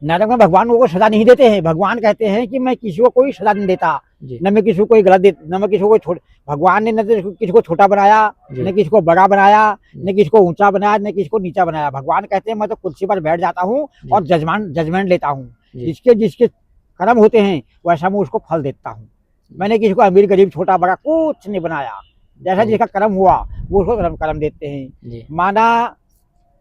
नरक में भगवान को सजा नहीं देते हैं। भगवान कहते हैं कि मैं किसी को कोई सजा नहीं देता, न मैं किसी को कोई गलत न मैं किसी को कोई भगवान ने न तो किसी को छोटा बनाया, न किसी को बड़ा बनाया, न किसी को ऊंचा बनाया, न किसी को नीचा बनाया। भगवान कहते हैं मैं तो कुर्सी पर बैठ जाता हूँ और जजमेंट लेता हूँ। जिसके जिसके कर्म होते हैं वैसा मैं उसको फल देता हूँ। मैंने किसी को अमीर गरीब छोटा बड़ा कुछ नहीं बनाया। जैसा जिसका कर्म हुआ वो उसको कर्म देते हैं। माना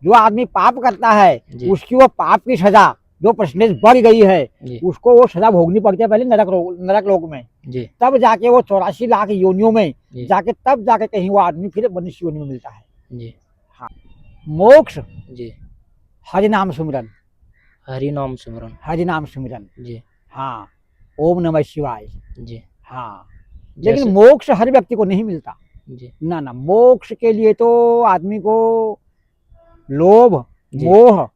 जो आदमी पाप करता है उसकी वो पाप की सजा जो परसेंटेज बढ़ गई है उसको वो सजा भोगनी पड़ती है पहले नरक लोक में। तब जाके वो 84 लाख योनियों में जाके तब जाके कहीं वो आदमी फिर मनुष्य योनि में मिलता है। हाँ, मोक्ष हरि नाम सुमिरन, हरि नाम सुमिरन, हरि नाम सुमिरन। जी हाँ, ओम नमः शिवाय। जी हाँ, लेकिन मोक्ष हर व्यक्ति को नहीं मिलता। जी ना ना, मोक्ष के लिए तो आदमी को लोभ मोह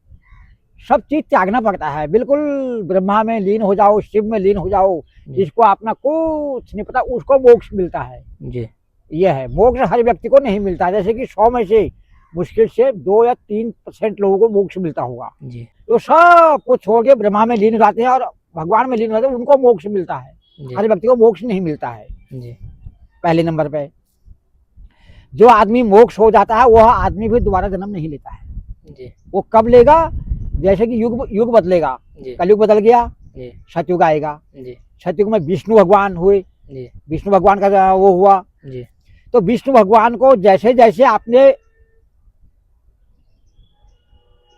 सब चीज त्यागना पड़ता है। बिल्कुल ब्रह्मा में लीन हो जाओ, शिव में लीन हो जाओ, जिसको अपना कुछ नहीं पता उसको मोक्ष मिलता है। जी यह है मोक्ष हर व्यक्ति को नहीं मिलता। जैसे कि 100 में से मुश्किल से 2 या 3% लोगों को मोक्ष मिलता होगा। तो सब कुछ छोड़ के ब्रह्मा में लीन हो जाते हैं और भगवान में लीन हो जाते हैं, उनको मोक्ष मिलता है। हर व्यक्ति को मोक्ष नहीं मिलता है। पहले नंबर पे जो आदमी मोक्ष हो जाता है वह आदमी फिर दोबारा जन्म नहीं लेता है। वो कब लेगा? जैसे कि युग बदलेगा, कलयुग बदल गया, सतयुग आएगा। सतयुग में विष्णु भगवान हुए, विष्णु भगवान का वो हुआ। तो विष्णु भगवान को जैसे जैसे आपने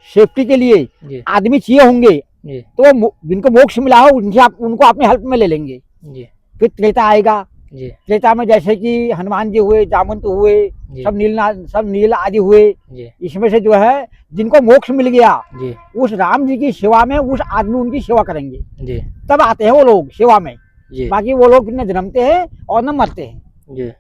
सेफ्टी के लिए आदमी चाहिए होंगे तो जिनको मोक्ष मिला हो उनको अपने हेल्प में ले लेंगे। फिर त्रेता आएगा। त्रेता में जैसे कि हनुमान जी हुए, जामवंत हुए, सब नील आदि हुए। इसमें से जो है जिनको मोक्ष मिल गया उस राम जी की सेवा में उस आदमी उनकी सेवा करेंगे, तब आते हैं वो लोग सेवा में। बाकी वो लोग न जन्मते हैं और न मरते हैं।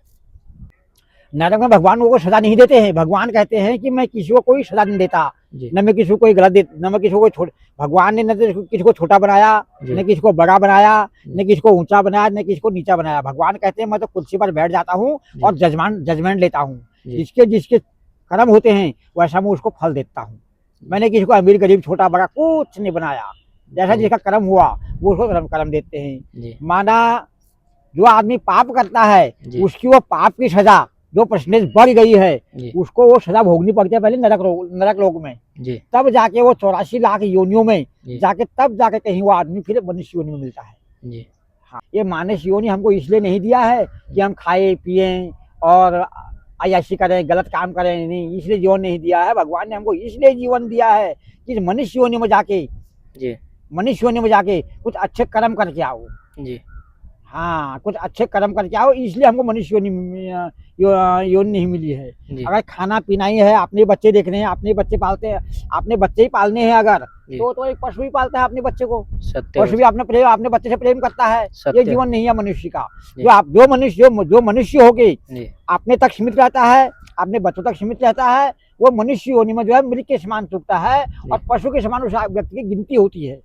नरक में भगवान को सजा नहीं देते हैं। भगवान कहते हैं कि मैं किसी को कोई सजा नहीं देता, न मैं किसी को कोई गलत न मैं किसी को भगवान ने न तो किसी को छोटा बनाया, न किसी को बड़ा बनाया, न किसी को ऊंचा बनाया, न किसी को नीचा बनाया। भगवान कहते हैं मैं तो कुर्सी पर बैठ जाता हूँ और जजमेंट लेता हूँ। जिसके जिसके कर्म होते हैं वैसा मैं उसको फल देता हूँ। मैंने किसी को अमीर गरीब छोटा बड़ा कुछ नहीं बनाया। जैसा जिसका कर्म हुआ वो उसको कर्म देते हैं। माना जो आदमी पाप करता है उसकी वो पाप की सजा जो परसेंटेज बढ़ गई है उसको वो सजा भोगनी पड़ती है पहले नरक लोक में। तब जाके वो 84 लाख योनियों में जाके तब जाके कहीं वो आदमी फिर मनुष्य योनि में मिलता है। हाँ, ये मानस योनि हमको इसलिए नहीं दिया है कि हम खाए पिए और अय्याशी करें, गलत काम करें, नहीं, इसलिए जीवन नहीं दिया है। भगवान ने हमको इसलिए जीवन दिया है कि मनुष्य योनि में जाके कुछ अच्छे कर्म करके आओ। हाँ, कुछ अच्छे कर्म करके आओ, इसलिए हमको मनुष्य योनि नहीं मिली है। अगर खाना पीना ही है, अपने बच्चे देखने हैं, अपने बच्चे पालते हैं, अपने बच्चे ही पालने हैं अगर तो एक पशु ही पालता है अपने बच्चे को। पशु भी अपने बच्चे से प्रेम करता है। ये जीवन नहीं है मनुष्य का। जो मनुष्य होके अपने तक सीमित रहता है, अपने बच्चों तक सीमित रहता है, वो मनुष्य योनि में जो है मृग के समान चुकता है और पशु के समान उस व्यक्ति की गिनती होती है।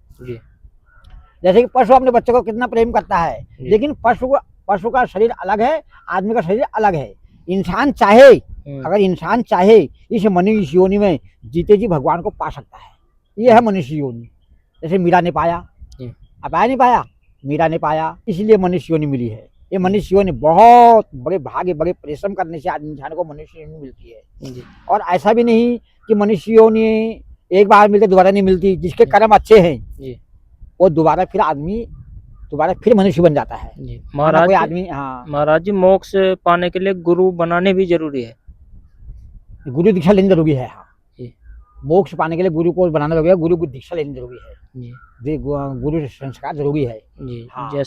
जैसे कि पशु अपने बच्चे को कितना प्रेम करता है, लेकिन पशु का शरीर अलग है, आदमी का शरीर अलग है। इंसान चाहे अगर इंसान चाहे इस मनुष्य योनि में जीते जी भगवान को पा सकता है। ये है मनुष्य योनि। जैसे मीरा ने पाया, पाया नहीं पाया, मीरा ने पाया, इसलिए मनुष्य योनि मिली है। ये मनुष्य योनि बहुत बड़े भाग्य बड़े परिश्रम करने से इंसान को मनुष्य योनि मिलती है। और ऐसा भी नहीं कि मनुष्य योनि एक बार मिलते दोबारा नहीं मिलती। जिसके कर्म अच्छे हैं वो दोबारा फिर मनुष्य बन जाता है। महाराज आदमी, हाँ महाराज जी, मोक्ष पाने के लिए गुरु बनाने भी जरूरी है, गुरु दीक्षा लेनी जरूरी है। हाँ, मोक्ष पाने के लिए गुरु को बनाना जरूरी है, गुरु को दीक्षा लेनी जरूरी है, गुरु संस्कार जरूरी है। हाँ।